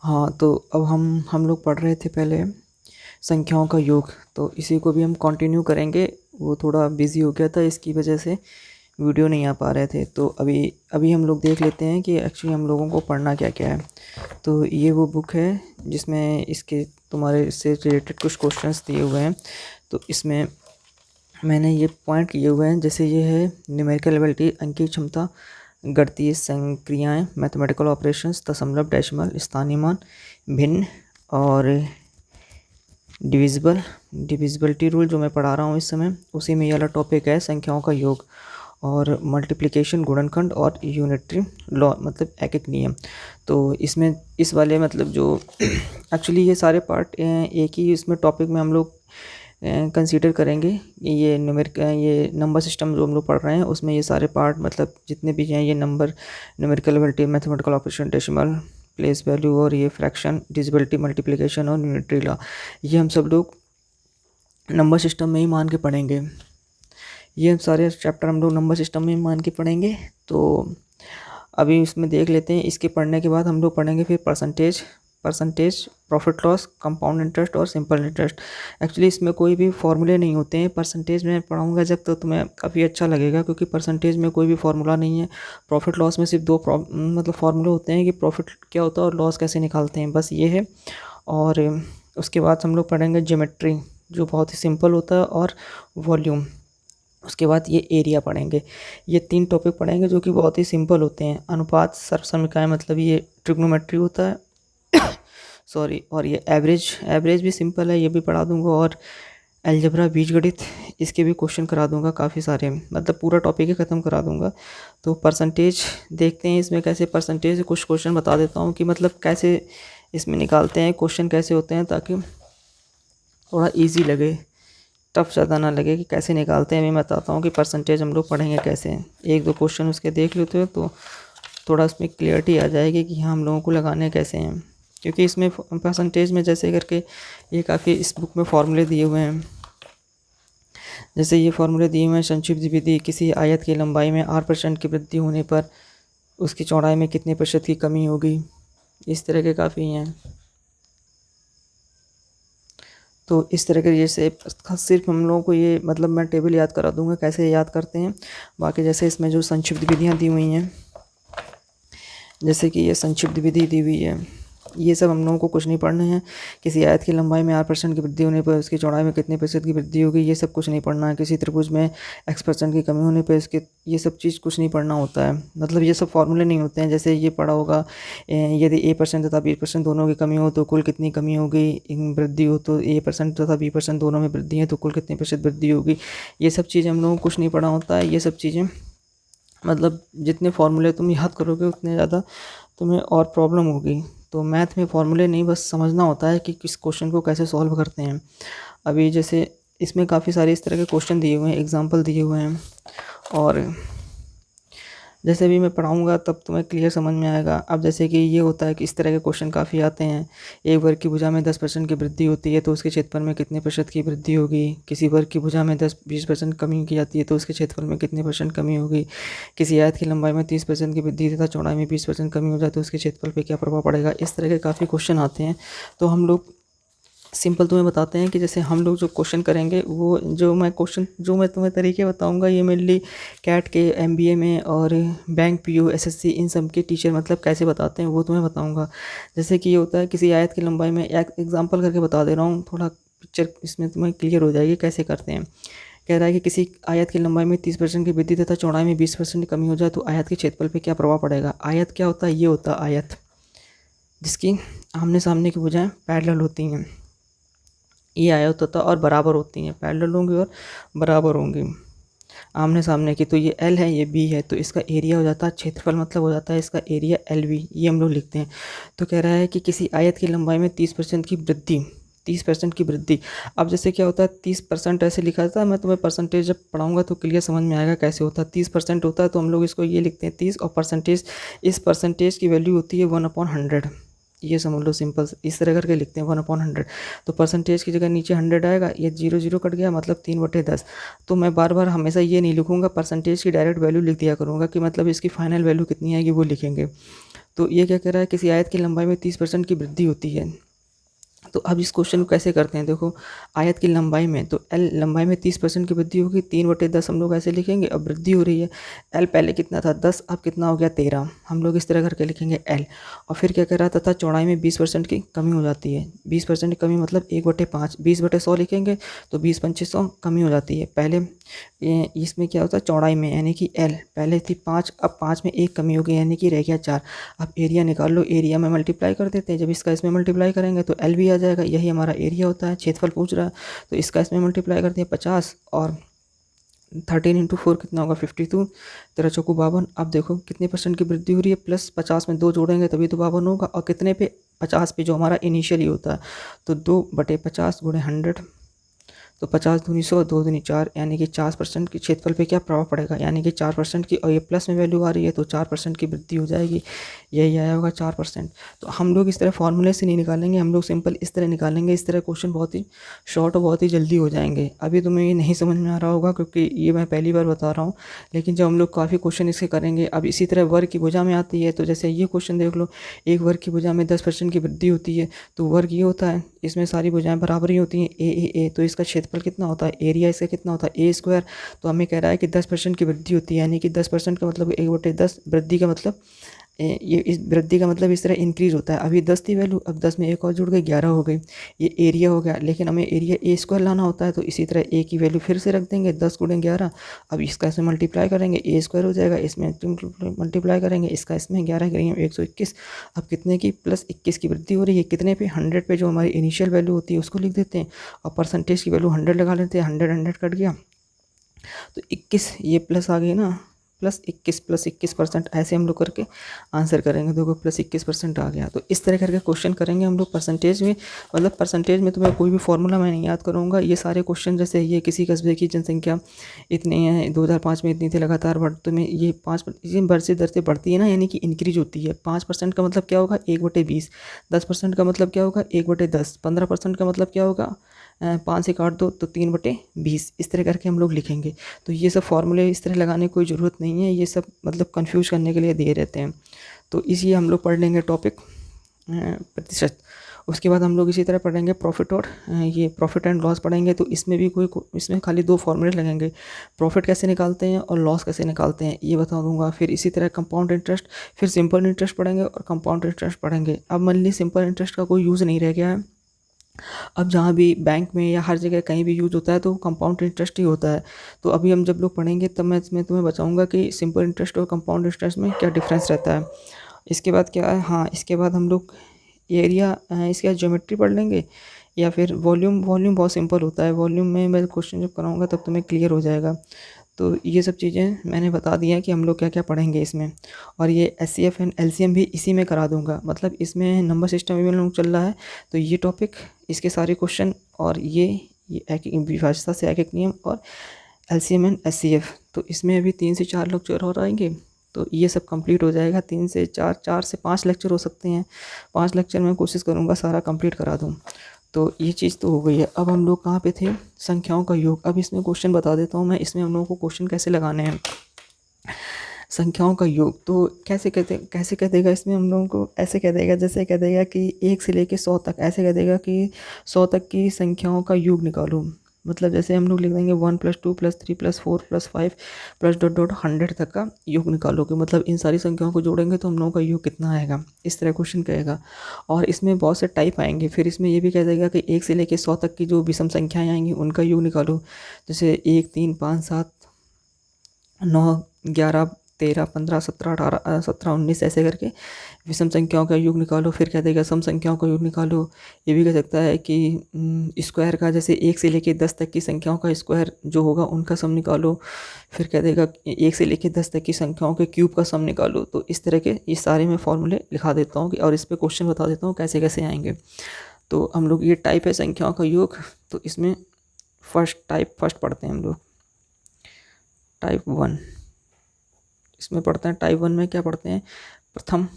हाँ, तो अब हम लोग पढ़ रहे थे पहले संख्याओं का योग, तो इसी को भी हम कंटिन्यू करेंगे। वो थोड़ा बिजी हो गया था, इसकी वजह से वीडियो नहीं आ पा रहे थे। तो अभी अभी हम लोग देख लेते हैं कि एक्चुअली हम लोगों को पढ़ना क्या क्या है। तो ये वो बुक है जिसमें इसके तुम्हारे इससे रिलेटेड कुछ क्वेश्चंस दिए हुए हैं। तो इसमें मैंने ये पॉइंट किए हुए हैं, जैसे ये है न्यूमेरिकल एबिलिटी, अंकीय क्षमता, गणितीय संक्रियाएं, मैथमेटिकल ऑपरेशंस, दशमलव, डेसिमल, स्थानीय मान, भिन्न और डिविजिबिलिटी रूल जो मैं पढ़ा रहा हूँ इस समय, उसी में ये वाला टॉपिक है संख्याओं का योग, और मल्टीप्लिकेशन, गुणनखंड और यूनिटरी लॉ मतलब एक एक नियम। तो इसमें इस वाले मतलब जो एक्चुअली ये सारे पार्ट एक ही इसमें टॉपिक में हम लोग कंसीडर करेंगे। ये ये नंबर सिस्टम जो हम लोग पढ़ रहे हैं उसमें ये सारे पार्ट मतलब जितने भी हैं, ये number, numerical ability, mathematical operation, decimal, place value और ये फ्रैक्शन, डिविजिबिलिटी, मल्टीप्लिकेशन और यूनिटरी लॉ, ये हम सब लोग नंबर सिस्टम में ही मान के पढ़ेंगे। ये सारे चैप्टर हम लोग नंबर सिस्टम में मान के पढ़ेंगे। तो अभी इसमें देख लेते हैं। इसके पढ़ने के बाद हम लोग पढ़ेंगे फिर percentage, profit loss, compound interest और सिंपल इंटरेस्ट। एक्चुअली इसमें कोई भी फॉर्मूले नहीं होते हैं। परसेंटेज में पढ़ाऊंगा जब तो तुम्हें काफ़ी अच्छा लगेगा, क्योंकि परसेंटेज में कोई भी फार्मूला नहीं है। प्रॉफिट लॉस में सिर्फ दो मतलब फार्मूले होते हैं कि प्रॉफिट क्या होता है और लॉस कैसे निकालते हैं, बस ये है। और उसके बाद हम लोग पढ़ेंगे ज्योमेट्री, जो बहुत ही सिंपल होता है, और वॉल्यूम। उसके बाद ये एरिया पढ़ेंगे। ये 3 टॉपिक पढ़ेंगे जो कि बहुत ही सिंपल होते हैं। अनुपात, सर्वसमीकरण मतलब ये ट्रिग्नोमेट्री होता है सॉरी। और ये एवरेज भी सिंपल है, ये भी पढ़ा दूंगा। और अलजेब्रा, बीजगणित, इसके भी क्वेश्चन करा दूंगा काफ़ी सारे, मतलब पूरा टॉपिक ही ख़त्म करा दूंगा। तो परसेंटेज देखते हैं इसमें कैसे परसेंटेज, कुछ क्वेश्चन बता देता हूँ कि मतलब कैसे इसमें निकालते हैं, क्वेश्चन कैसे होते हैं, ताकि थोड़ा ईजी लगे, टफ ज़्यादा ना लगे कि कैसे निकालते हैं। मैं बताता हूँ कि परसेंटेज हम लोग पढ़ेंगे कैसे। एक दो क्वेश्चन उसके देख लेते हो तो थोड़ा उसमें क्लियरिटी आ जाएगी कि हाँ हम लोगों को लगाने कैसे हैं। क्योंकि इसमें परसेंटेज में जैसे करके ये काफ़ी इस बुक में फॉर्मूले दिए हुए हैं। जैसे ये फॉर्मूले दिए हुए हैं, संक्षिप्त विधि, किसी आयत की लंबाई में 8% की वृद्धि होने पर उसकी चौड़ाई में कितने प्रतिशत की कमी होगी, इस तरह के काफ़ी हैं। तो इस तरह के जैसे सिर्फ हम लोगों को ये मतलब मैं टेबल याद करा दूंगा कैसे याद करते हैं। बाकी जैसे इसमें जो संक्षिप्त विधियाँ दी हुई हैं, जैसे कि ये संक्षिप्त विधि दी हुई है, ये सब हम लोगों को कुछ नहीं पढ़ना है। किसी आयत की लंबाई में 8% की वृद्धि होने पर उसकी चौड़ाई में कितने प्रतिशत की वृद्धि होगी, ये सब कुछ नहीं पढ़ना है। किसी त्रिभुज में x% की कमी होने पर इसके, ये सब चीज़ कुछ नहीं पढ़ना होता है। मतलब ये सब फॉर्मूले नहीं होते हैं। जैसे ये पढ़ा होगा यदि a% तथा b% दोनों की कमी हो तो कुल कितनी कमी होगी, वृद्धि हो तो a% तथा b% दोनों में वृद्धि है तो कुल कितने प्रतिशत वृद्धि होगी, ये सब चीज़ें हम लोगों को कुछ नहीं पढ़ा होता है। ये सब चीज़ें मतलब जितने फार्मूले तुम याद करोगे उतने ज़्यादा तुम्हें और प्रॉब्लम होगी। तो मैथ में फार्मूले नहीं, बस समझना होता है कि किस क्वेश्चन को कैसे सॉल्व करते हैं। अभी जैसे इसमें काफ़ी सारे इस तरह के क्वेश्चन दिए हुए हैं, एग्जांपल दिए हुए हैं, और जैसे भी मैं पढ़ाऊँगा तब तुम्हें क्लियर समझ में आएगा। अब जैसे कि ये होता है कि इस तरह के क्वेश्चन काफ़ी आते हैं। एक वर्ग की भुजा में 10% की वृद्धि होती है तो उसके क्षेत्रफल में कितने प्रतिशत की वृद्धि होगी। किसी वर्ग की भुजा में 10-20% कमी की जाती है तो उसके क्षेत्रफल में कितने % कमी होगी। किसी आयत की लंबाई में 30% की वृद्धि तथा चौड़ाई में 20% कमी हो जाए तो उसके क्षेत्रफल पर क्या प्रभाव पड़ेगा। इस तरह के काफ़ी क्वेश्चन आते हैं। तो हम लोग सिंपल तुम्हें बताते हैं कि जैसे हम लोग जो क्वेश्चन करेंगे, वो जो मैं तुम्हें तरीके बताऊंगा, ये मेनली कैट के, एमबीए में और बैंक पीओ, एसएससी, इन सब के टीचर मतलब कैसे बताते हैं वो तुम्हें बताऊंगा। जैसे कि ये होता है किसी आयत की लंबाई में, एक एग्जांपल करके बता दे रहा हूँ, थोड़ा पिक्चर इसमें तुम्हें क्लियर हो जाएगी कैसे करते हैं। कह रहा है कि किसी आयत की लंबाई में 30% की वृद्धि तथा चौड़ाई में 20% कमी हो जाए तो आयत के क्षेत्रफल पर क्या प्रभाव पड़ेगा। आयत क्या होता है, ये होता है आयत जिसकी आमने सामने की भुजाएं पैरेलल होती हैं। ये आयत होता है और बराबर होती हैं, पैरेलल होंगी और बराबर होंगी आमने सामने की। तो ये एल है, ये बी है, तो इसका एरिया हो जाता है क्षेत्रफल, मतलब हो जाता है इसका एरिया एल बी, ये हम लोग लिखते हैं। तो कह रहा है कि किसी आयत की लंबाई में 30% की वृद्धि, 30% की वृद्धि। अब जैसे क्या होता है 30% ऐसे लिखा जाता है, मैं तुम्हें परसेंटेज जब पढ़ाऊंगा तो क्लियर समझ में आएगा कैसे होता है। 30% होता है तो हम लोग इसको ये लिखते हैं 30, और परसेंटेज, इस परसेंटेज की वैल्यू होती है 1/100। ये समझ लो, सिंपल इस तरह करके लिखते हैं 1/100। तो परसेंटेज की जगह नीचे 100 आएगा, ये 0 0 कट गया, मतलब 3/10। तो मैं बार बार हमेशा ये नहीं लिखूंगा, परसेंटेज की डायरेक्ट वैल्यू लिख दिया करूँगा कि मतलब इसकी फाइनल वैल्यू कितनी आएगी वो लिखेंगे। तो ये क्या कह रहा है, किसी आयत की लंबाई में 30% की वृद्धि होती है। तो अब इस क्वेश्चन को कैसे करते हैं, देखो आयत की लंबाई में, तो एल लंबाई में 30% की वृद्धि होगी, 3/10 हम लोग ऐसे लिखेंगे। अब वृद्धि हो रही है, एल पहले कितना था 10, अब कितना हो गया 13, हम लोग इस तरह करके लिखेंगे एल। और फिर क्या कह रहा था, तथा चौड़ाई में 20% की कमी हो जाती है। 20% की कमी मतलब 1/5, 20/100 लिखेंगे तो 20×5 कमी हो जाती है। पहले इसमें क्या होता है, चौड़ाई में यानी कि एल पहले थी 5, अब 5 में 1 कमी हो गई यानी कि रह गया 4। अब एरिया निकाल लो, एरिया में मल्टीप्लाई कर देते हैं, जब इसका इसमें मल्टीप्लाई करेंगे तो एल भी आ जाएगा, यही हमारा एरिया होता है। क्षेत्रफल पूछ रहा है तो इसका इसमें मल्टीप्लाई करते हैं 50, और 13×4 कितना होगा 52, 13×4 52। अब देखो कितने परसेंट की वृद्धि हो रही है, प्लस 50 में 2 जोड़ेंगे तभी तो 52 होगा, और कितने पे 50 पे जो हमारा इनिशियली होता है, तो 2/50 × 100, तो 50 दूनी 100, 2 दूनी 4, यानी कि 4% की क्षेत्रफल पे क्या प्रभाव पड़ेगा, यानी कि 4% की, और ये प्लस में वैल्यू आ रही है तो 4% की वृद्धि हो जाएगी, यही आया होगा 4%। तो हम लोग इस तरह फॉर्मूले से नहीं निकालेंगे, हम लोग सिंपल इस तरह निकालेंगे। इस तरह क्वेश्चन बहुत ही शॉर्ट और बहुत ही जल्दी हो जाएंगे। अभी तुम्हें ये नहीं समझ में आ रहा होगा क्योंकि ये मैं पहली बार बता रहा हूँ, लेकिन जब हम लोग काफ़ी क्वेश्चन इसके करेंगे, अब इसी तरह वर्ग की भुजा में आती है, तो जैसे ये क्वेश्चन देख लो, एक वर्ग की भुजा में 10% की वृद्धि होती है, तो वर्ग ये होता है, इसमें सारी भुजाएं बराबर ही होती हैं, ए, तो इसका क्षेत्रफल कितना होता है, एरिया इसका कितना होता है A²। तो हमें कह रहा है कि 10% की वृद्धि होती है, यानी कि 10% का मतलब 1/10, वृद्धि का मतलब ये इस वृद्धि का मतलब इस तरह इंक्रीज़ होता है। अभी 10 थी वैल्यू, अब 10 में एक और जुड़ गई, 11 हो गई, ये एरिया हो गया। लेकिन हमें एरिया A² लाना होता है, तो इसी तरह ए की वैल्यू फिर से रख देंगे, 10×11। अब इसका इसमें मल्टीप्लाई करेंगे, A² हो जाएगा, इसमें मल्टीप्लाई करेंगे, इसका इसमें 11 करेंगे 121। अब कितने की, +21 की वृद्धि हो रही है, कितने पे 100 पे, जो हमारी इनिशियल वैल्यू होती है उसको लिख देते हैं, और परसेंटेज की वैल्यू 100 लगा लेते हैं, 100 कट गया तो 21, ये प्लस आ गई ना, +21% ऐसे हम लोग करके आंसर करेंगे। देखो +21% आ गया। तो इस तरह करके क्वेश्चन करेंगे हम लोग परसेंटेज में, मतलब परसेंटेज में तुम्हें कोई भी फॉर्मूला मैं नहीं याद करूँगा। ये सारे क्वेश्चन जैसे ये किसी कस्बे की जनसंख्या इतनी है, 2005 में इतनी थी, लगातार बढ़, तुम्हें ये 5 ये बढ़ते बढ़ते बढ़ती है ना, यानी कि इंक्रीज होती है। 5% का मतलब क्या होगा, 1/20। 10% का मतलब क्या होगा, 1/10। 15% का मतलब क्या होगा, 5 से काट दो तो 3/20। इस तरह करके हम लोग लिखेंगे। तो ये सब फॉर्मूले इस तरह लगाने की कोई ज़रूरत नहीं है, ये सब मतलब कंफ्यूज करने के लिए दिए रहते हैं। तो इसी हम लोग पढ़ लेंगे टॉपिक प्रतिशत। उसके बाद हम लोग इसी तरह पढ़ेंगे प्रॉफिट, और ये प्रॉफिट एंड लॉस पढ़ेंगे। तो इसमें भी इसमें खाली 2 फॉर्मूले लगेंगे, प्रॉफिट कैसे निकालते हैं और लॉस कैसे निकालते हैं, ये बता दूंगा। फिर इसी तरह कंपाउंड इंटरेस्ट, फिर सिंपल इंटरेस्ट पढ़ेंगे और कंपाउंड इंटरेस्ट पढ़ेंगे। अब मान ली सिंपल इंटरेस्ट का कोई यूज़ नहीं रह गया है, अब जहाँ भी बैंक में या हर जगह कहीं भी यूज़ होता है तो कंपाउंड इंटरेस्ट ही होता है। तो अभी हम जब लोग पढ़ेंगे तब मैं इसमें तुम्हें बताऊंगा कि सिंपल इंटरेस्ट और कंपाउंड इंटरेस्ट में क्या डिफरेंस रहता है। इसके बाद क्या है, हाँ इसके बाद हम लोग एरिया, इसके बाद ज्योमेट्री पढ़ लेंगे, या फिर वॉल्यूम। वॉल्यूम बहुत सिंपल होता है, वॉल्यूम में मैं क्वेश्चन जब कराऊंगा तब तुम्हें क्लियर हो जाएगा। तो ये सब चीज़ें मैंने बता दी हैं कि हम लोग क्या क्या पढ़ेंगे इसमें। और ये SCF एंड LCM भी इसी में करा दूंगा, मतलब इसमें नंबर सिस्टम भी हम लोग चल रहा है, तो ये टॉपिक, इसके सारे क्वेश्चन, और ये एक एक विभाज्यता से एक एक नियम, और LCM एंड SCF, तो इसमें अभी 3 से 4 लेक्चर और आएंगे। तो ये सब कंप्लीट हो जाएगा, 3 से 4, 4 से 5 लेक्चर हो सकते हैं। 5 लेक्चर में कोशिश करूँगा सारा कंप्लीट करा दूँ। तो ये चीज़ तो हो गई है। अब हम लोग कहाँ पे थे, संख्याओं का योग। अब इसमें क्वेश्चन बता देता हूँ मैं, इसमें हम लोगों को क्वेश्चन कैसे लगाने हैं। संख्याओं का योग तो कैसे कह देगा, इसमें हम लोगों को ऐसे कह देगा, जैसे कह देगा कि 1 से लेके 100 तक, ऐसे कह देगा कि 100 तक की संख्याओं का योग निकालो। मतलब जैसे हम लोग लिख देंगे 1 + 2 + 3 + 4 + 5 + 100 तक का योग निकालो, कि मतलब इन सारी संख्याओं को जोड़ेंगे तो हम लोगों का योग कितना आएगा, इस तरह क्वेश्चन कहेगा। और इसमें बहुत से टाइप आएंगे, फिर इसमें ये भी कह देगा कि 1 से लेके 100 तक की जो विषम संख्याएँ आएंगी उनका योग निकालो, जैसे 1, 3, 5, 7, 9, 11, 13, 15, 17, 18, 17, 19 ऐसे करके विषम संख्याओं का योग निकालो। फिर कह देगा सम संख्याओं का योग निकालो। ये भी कह सकता है कि स्क्वायर का, जैसे 1 से लेके 10 तक की संख्याओं का स्क्वायर जो होगा उनका सम निकालो। फिर कह देगा 1 से लेके 10 तक की संख्याओं के क्यूब का सम निकालो। तो इस तरह के ये सारे मैं फॉर्मूले लिखा देता हूँ और इस पर क्वेश्चन बता देता हूँ कैसे कैसे आएंगे। तो हम लोग ये टाइप है संख्याओं का योग। तो इसमें फर्स्ट पढ़ते हैं हम लोग, टाइप 1। इसमें पढ़ते हैं टाइप 1 में क्या पढ़ते हैं, प्रथम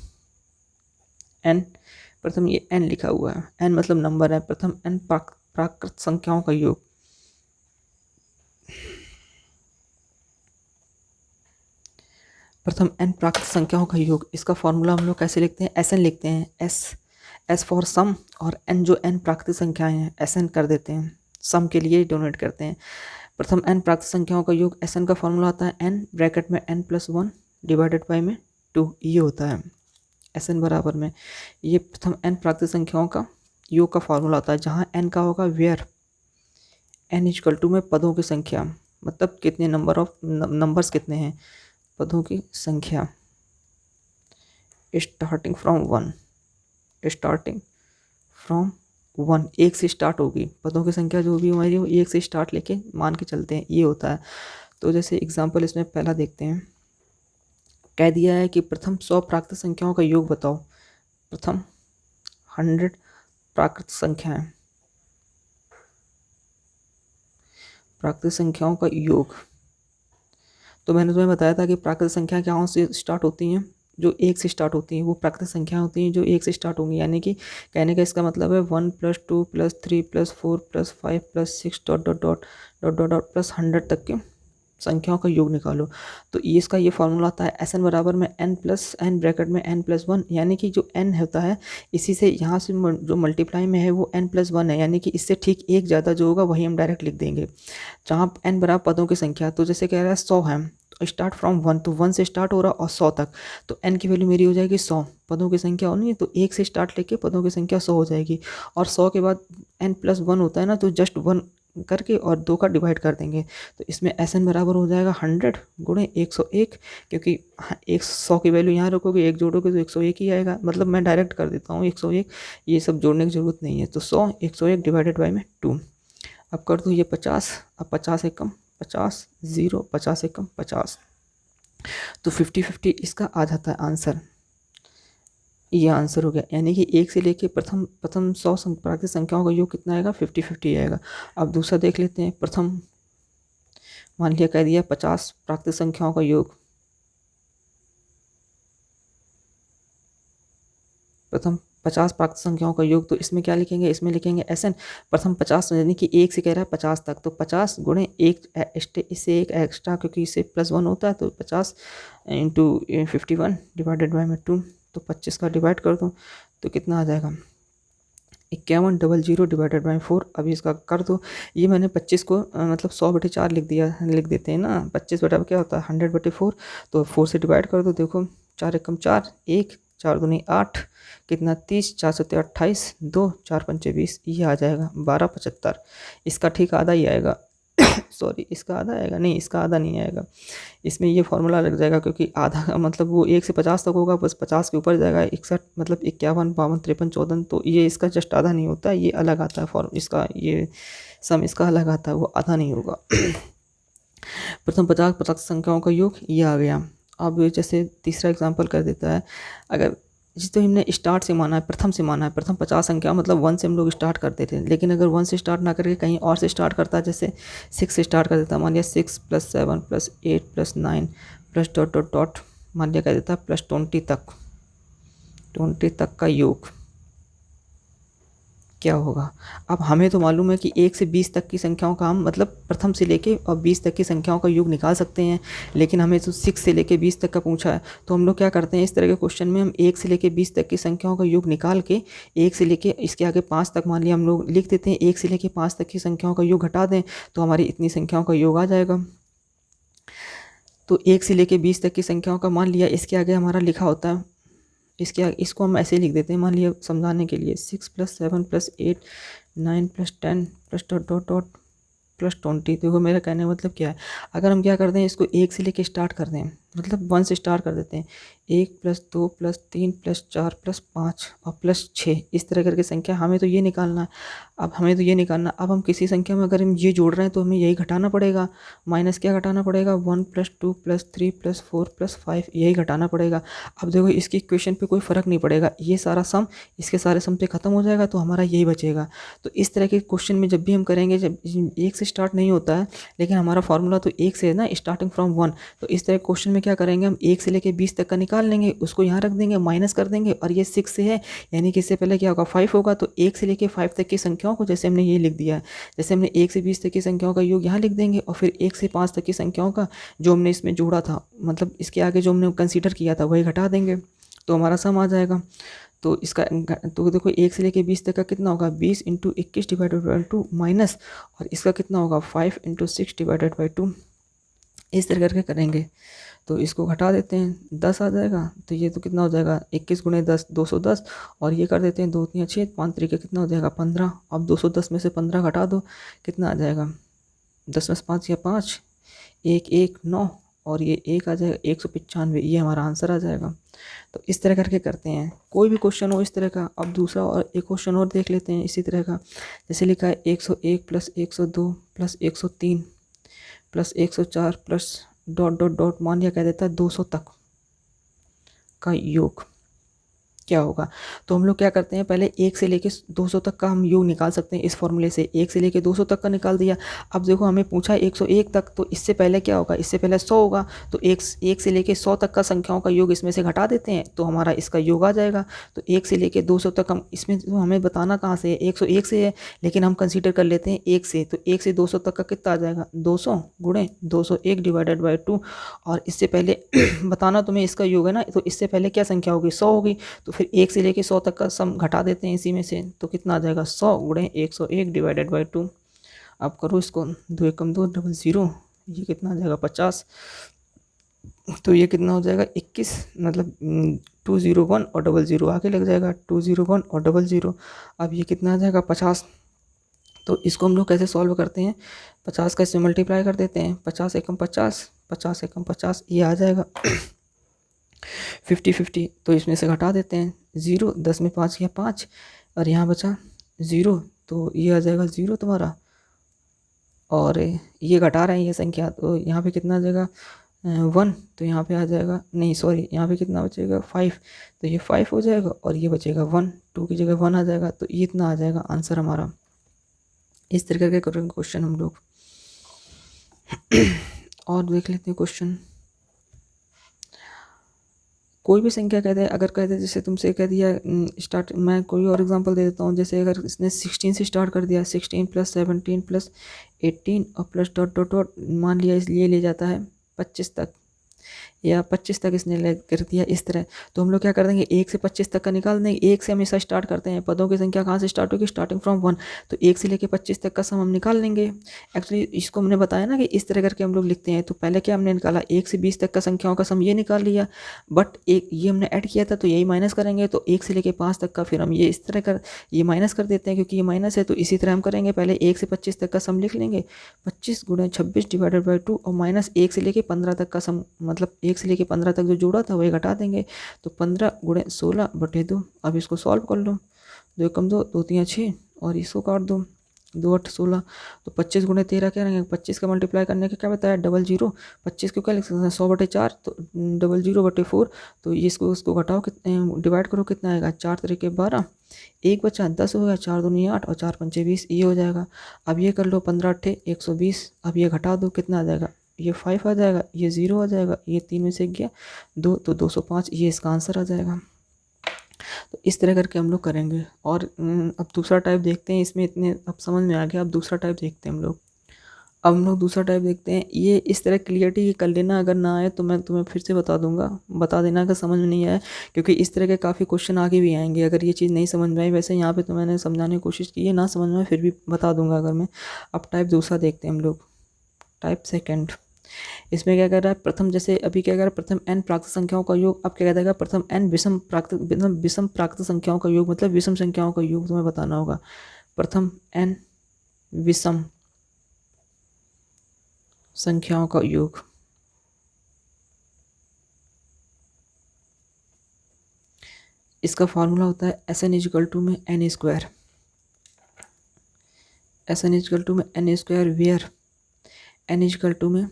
ये n लिखा हुआ है, n मतलब नंबर है, प्रथम n प्राकृत संख्याओं का योग। प्रथम n प्राकृतिक संख्याओं का योग, इसका फॉर्मूला हम लोग कैसे लिखते हैं, Sn लिखते हैं, एस फॉर सम, और n जो n प्राकृतिक संख्याएं हैं Sn कर देते हैं, सम के लिए डोनेट करते हैं। प्रथम n प्राकृतिक संख्याओं का योग, Sn का फॉर्मूला होता है n ब्रैकेट में n+1 डिवाइडेड बाई में 2, ये होता है Sn बराबर में, ये प्रथम n प्राकृतिक संख्याओं का योग का फॉर्मूला होता है, जहाँ n का होगा वेयर n इक्वल टू में पदों की संख्या, मतलब कितने नंबर्स कितने हैं, पदों की संख्या, स्टार्टिंग फ्रॉम वन, एक से स्टार्ट होगी, पदों की संख्या जो भी हमारी वो एक से स्टार्ट लेके मान के चलते हैं, ये होता है। तो जैसे एग्जांपल इसमें पहला देखते हैं, कह दिया है कि प्रथम 100 प्राकृतिक संख्याओं का योग बताओ, प्रथम 100 प्राकृतिक संख्याओं का योग। तो मैंने तुम्हें बताया था कि प्राकृतिक संख्या क्या से स्टार्ट होती हैं, जो एक से स्टार्ट होती हैं वो प्राकृतिक संख्या होती हैं जो एक से स्टार्ट होंगी, यानी कि कहने का इसका मतलब है 1 + 2 + 3 + 4 + 5 + 6 ... प्लस 100 तक के संख्याओं का योग निकालो। तो इसका ये फॉर्मूला आता है Sn बराबर में n ब्रैकेट में n+1, यानी कि जो n होता है इसी से यहाँ से जो मल्टीप्लाई में है वो n+1 है, यानी कि इससे ठीक एक ज़्यादा जो होगा वही हम डायरेक्ट लिख देंगे। जहाँ n बराबर पदों की संख्या, तो जैसे कह रहा है 100 है, तो स्टार्ट फ्रॉम 1, तो 1 से स्टार्ट हो रहा और 100 तक, तो n की वैल्यू मेरी हो जाएगी 100, पदों की संख्या होनी है तो 1 से स्टार्ट लेके पदों की संख्या 100 हो जाएगी, और 100 के बाद n+1 होता है ना, तो जस्ट 1 करके और 2 का डिवाइड कर देंगे, तो इसमें Sn बराबर हो जाएगा 100 गुणे 101, क्योंकि 100 की वैल्यू यहाँ रखोगे, एक जोड़ोगे तो 101 ही आएगा, मतलब मैं डायरेक्ट कर देता हूँ 101, ये सब जोड़ने की ज़रूरत नहीं है। तो 100 101 डिवाइडेड बाई में 2, अब कर दो ये 50, अब 50 एकम 50, 0 50 एकम 50, तो 50-50 इसका आ जाता है आंसर, ये आंसर हो गया, यानी कि एक से लेके प्रथम 100 प्राकृतिक संख्याओं का योग कितना आएगा, 50-50 आएगा। अब दूसरा देख लेते हैं, प्रथम मान लिया कह दिया 50 प्राकृतिक संख्याओं का योग, प्रथम 50 प्राकृतिक संख्याओं का योग, तो इसमें क्या लिखेंगे, इसमें लिखेंगे Sn प्रथम 50, यानी कि एक से कह रहा है 50 तक, तो 50 गुणे एक, इससे एक एक्स्ट्रा क्योंकि इससे +1 होता है, तो 50 × 51 डिवाइडेड बाई में 2, तो 25 का डिवाइड कर दो तो कितना आ जाएगा 5100 डिवाइडेड बाई 4। अभी इसका कर दो, ये मैंने 25 को मतलब 100/4 लिख देते हैं ना, 25 बटा क्या होता है 100/4, तो 4 से डिवाइड कर दो, देखो 4 एकम 4, 1 4 दूनी 8, कितना 30, 4 सत्ते 28, 2 4 पंचे 20, ये आ जाएगा 1275, इसका ठीक आधा ही आएगा सॉरी इसका आधा आएगा, नहीं इसका आधा नहीं आएगा, इसमें ये फॉर्मूला लग जाएगा, क्योंकि आधा का मतलब वो 1 से 50 तक होगा, बस 50 के ऊपर जाएगा, 61 मतलब 51 52 53 54, तो ये इसका जस्ट आधा नहीं होता, ये अलग आता है फॉर्म, इसका ये सम इसका अलग आता है, वो आधा नहीं होगा प्रथम 50 प्राकृतिक संख्याओं का योग ये आ गया। अब जैसे तीसरा एग्जाम्पल कर देता है, अगर जिस तो हमने स्टार्ट से माना है, प्रथम से माना है, प्रथम 50 संख्या मतलब 1 से हम लोग स्टार्ट करते थे, लेकिन अगर 1 से स्टार्ट ना करके कहीं और से स्टार्ट करता है, जैसे 6 से स्टार्ट कर देता, मान लिया 6 + 7 + 8 + 9 +... मान लिया कर देता +20 तक का योग क्या होगा। अब हमें तो मालूम है कि 1 से 20 तक की संख्याओं का हम मतलब प्रथम से लेके और 20 तक की संख्याओं का योग निकाल सकते हैं, लेकिन हमें तो 6 से लेके 20 तक का पूछा है, तो हम लोग क्या करते हैं इस तरह के क्वेश्चन में, हम 1 से लेके 20 तक की संख्याओं का योग निकाल के 1 से लेके इसके आगे 5 तक मान लिया हम लोग लिख देते हैं, 1 से लेके 5 तक की संख्याओं का योग घटा दें तो हमारी इतनी संख्याओं का योग आ जाएगा। तो 1 से लेके 20 तक की संख्याओं का मान लिया, इसके आगे हमारा लिखा होता है, इसको हम ऐसे लिख देते हैं, मान लिया समझाने के लिए 6 + 7 + 8 9 + 10 +20। देखो मेरा कहने का मतलब क्या है, अगर हम क्या करते हैं इसको 1 से लेके स्टार्ट कर दें, मतलब 1 से स्टार्ट कर देते हैं, 1 + 2 + 3 + 4 + 5 और +6, इस तरह करके संख्या हमें तो ये निकालना है। अब अब हम किसी संख्या में अगर हम ये जोड़ रहे हैं तो हमें यही घटाना पड़ेगा, माइनस क्या घटाना पड़ेगा 1 + 2 + 3 + 4 + 5, यही घटाना पड़ेगा। अब देखो इसकी इक्वेशन पे कोई फ़र्क नहीं पड़ेगा, ये सारा सम इसके सारे सम से ख़त्म हो जाएगा, तो हमारा यही बचेगा। तो इस तरह के क्वेश्चन में जब भी हम करेंगे, जब 1 से स्टार्ट नहीं होता है लेकिन हमारा फार्मूला तो 1 से है ना, स्टार्टिंग फ्रॉम 1, तो इस तरह के क्वेश्चन में क्या करेंगे, हम 1 से लेके 20 तक का निकाल लेंगे, उसको यहाँ रख देंगे, माइनस कर देंगे, और ये 6 से है यानी कि इससे पहले क्या होगा 5 होगा। तो 1 से लेके 5 तक की संख्याओं को जैसे हमने ये लिख दिया है, जैसे हमने 1 से 20 तक की संख्याओं का योग यहाँ लिख देंगे, और फिर 1 से 5 तक की संख्याओं का जो हमने इसमें जोड़ा था, मतलब इसके आगे जो हमने कंसीडर किया था वही घटा देंगे, तो हमारा सम आ जाएगा। तो इसका तो देखो 1 से लेके 20 तक का कितना होगा, 20 × 21 डिवाइडेड बाई 2 माइनस, और इसका कितना होगा 5 × 6 डिवाइडेड बाई 2। इस तरह करके करेंगे। तो इसको घटा देते हैं, 10 आ जाएगा। तो ये तो कितना हो जाएगा 21 × 10 210, और ये कर देते हैं 2 3 6 5 तरीके कितना हो जाएगा 15। अब 210 में से 15 घटा दो, कितना आ जाएगा 10 में से 5 या 5, 1 1 9, और ये 1 आ जाएगा 195, ये हमारा आंसर आ जाएगा। तो इस तरह करके करते हैं। कोई भी क्वेश्चन हो इस तरह का। अब दूसरा और एक क्वेश्चन और देख लेते हैं इसी तरह का। जैसे लिखा है 101 + 102 + 103 + 104 प्लस डॉट डॉट डॉट, मान लिया कह देता है 200 तक का योग क्या होगा। तो हम लोग क्या करते हैं, पहले 1 से लेके 200 तक का हम योग निकाल सकते हैं इस फॉर्मूले से। 1 से लेके 200 तक का निकाल दिया। अब देखो हमें पूछा है 101 तक, तो इससे पहले क्या होगा, इससे पहले 100 होगा। तो 1 से लेके 100 तक का संख्याओं का योग इसमें से घटा देते हैं, तो हमारा इसका योग आ जाएगा। तो 1 से लेके 200 तक हम इसमें तो हमें बताना कहाँ से है, 101 से है, लेकिन हम कंसीडर कर लेते हैं 1 से। तो 1 से 200 तक का कितना आ जाएगा 200 × 201 डिवाइडेड बाई 2। और इससे पहले बताना तुम्हें इसका योग है ना, तो इससे पहले क्या संख्या होगी 100 होगी। तो फिर 1 से लेके 100 तक का सम घटा देते हैं इसी में से, तो कितना आ जाएगा 100 × 101 डिवाइडेड बाई 2। अब करो इसको, 2 एकम 2 डबल 0, ये कितना आ जाएगा 50। तो ये कितना हो जाएगा 21, मतलब 201 और 00 आगे लग जाएगा, 201 और 00। अब ये कितना आ जाएगा 50। तो इसको हम लोग कैसे सॉल्व करते हैं, 50 का इससे मल्टीप्लाई कर देते हैं, 50 एकम 50, 50 एकम 50, ये आ जाएगा 50 50। तो इसमें से घटा देते हैं 0, 10 में 5 या 5, और यहाँ बचा 0, तो ये आ जाएगा 0 तुम्हारा। और ये घटा रहे हैं ये संख्या, तो यहाँ पे कितना आ जाएगा 1, तो यहाँ पे आ जाएगा, नहीं सॉरी, यहाँ पे कितना बचेगा 5, तो ये 5 हो जाएगा, और ये बचेगा 1, 2 की जगह 1 आ जाएगा। तो ये इतना आ जाएगा आंसर हमारा। इस तरीके के करेंगे क्वेश्चन हम लोग। और देख लेते हैं क्वेश्चन। कोई भी संख्या कहते हैं, अगर कहते हैं जैसे तुमसे कह दिया स्टार्ट, मैं कोई और एग्जांपल दे देता हूँ। जैसे अगर इसने 16 से स्टार्ट कर दिया, 16 + 17 + 18 और प्लस डॉट डॉट डॉट, मान लिया इसलिए ले जाता है 25 तक, या 25 तक इसने ले कर दिया इस तरह। तो हम लोग क्या कर देंगे 1 से 25 तक का निकाल देंगे। 1 से हमेशा स्टार्ट करते हैं, पदों की संख्या कहाँ से स्टार्ट होगी, स्टार्टिंग फ्रॉम 1। तो 1 से लेके 25 तक का सम हम निकाल लेंगे। एक्चुअली इसको हमने बताया ना कि इस तरह करके हम लोग लिखते हैं। तो पहले क्या हमने निकाला 1 से 20 तक का संख्याओं का सम ये निकाल लिया, बट एक ये हमने ऐड किया था तो यही माइनस करेंगे। तो 1 से लेके 5 तक का फिर हम ये इस तरह कर ये माइनस कर देते हैं, क्योंकि ये माइनस है। तो इसी तरह हम करेंगे, पहले 1 से 25 तक का सम लिख लेंगे, 25 × 26 डिवाइडेड बाई 2, और माइनस 1 से लेके 15 तक का सम, मतलब 1 से लेके 15 तक जो जोड़ा था वही घटा देंगे। तो 15 × 16/2। अब इसको सॉल्व कर लो, 2 एकम 2, 2 3 6, और इसको काट दो, 2 8 16। तो 25 × 13 क्या रहेंगे, 25 का मल्टीप्लाई करने का क्या बताया 00। 25 को क्या लिख सकते हैं 100/4, तो 00/4। तो इसको उसको घटाओ, कितने डिवाइड करो, कितना आएगा 4 तरीके 12, 1 बचा 10 हो गया, 4 दूनी 8 और 4 पंचे 20, ये हो जाएगा। अब ये कर लो 15 8 120। अब ये घटा दो, कितना आ जाएगा, ये 5 आ जाएगा, ये 0 आ जाएगा, ये 3 में से गया 2, तो 205, ये इसका आंसर आ जाएगा। तो इस तरह करके हम लोग करेंगे। और अब दूसरा टाइप देखते हैं। इसमें इतने अब समझ में आ गया। अब दूसरा टाइप देखते हैं हम लोग। अब हम लोग दूसरा टाइप देखते हैं। ये इस तरह क्लियरिटी कर लेना, अगर ना आए तो मैं तुम्हें फिर से बता दूंगा, बता देना अगर समझ में नहीं आया, क्योंकि इस तरह के काफ़ी क्वेश्चन आगे भी आएंगे अगर ये चीज़ नहीं समझ में आई। वैसे यहाँ पे तो मैंने समझाने की कोशिश की है, ना समझ में आए फिर भी बता दूंगा अगर मैं। अब टाइप दूसरा देखते हैं हम लोग, टाइप सेकेंड। इसमें क्या कर रहा है, प्रथम जैसे अभी क्या कर रहा है, प्रथम n प्राकृत संख्याओं का योग। अब क्या कहता है, प्रथम n विषम प्राकृत संख्याओं का योग, मतलब विषम संख्याओं का योग तुम्हें बताना होगा। प्रथम n विषम संख्याओं का योग। इसका फॉर्मूला होता है Sn = में n², Sn = में n², वेयर n = में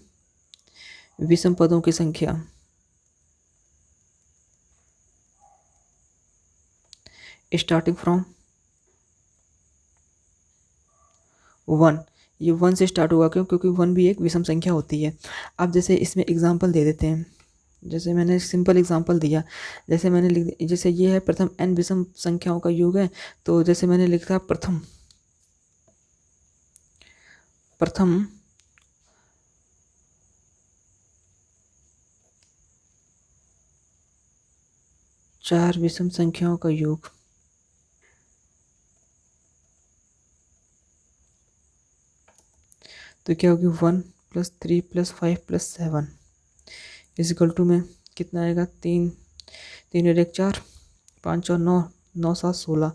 विषम पदों की संख्या स्टार्टिंग फ्रॉम 1। ये 1 से स्टार्ट होगा, क्यों, क्योंकि 1 भी एक विषम संख्या होती है। अब जैसे इसमें एग्जांपल दे देते हैं। जैसे मैंने सिंपल एग्जांपल दिया, जैसे मैंने लिख, जैसे ये है प्रथम n विषम संख्याओं का योग है, तो जैसे मैंने लिखा प्रथम प्रथम 4 विषम संख्याओं का योग। तो क्या होगी 1 + 3 + 5 + 7 इजिकल टू में कितना आएगा 3 3 और 1 4 5 और 9 9 7 16।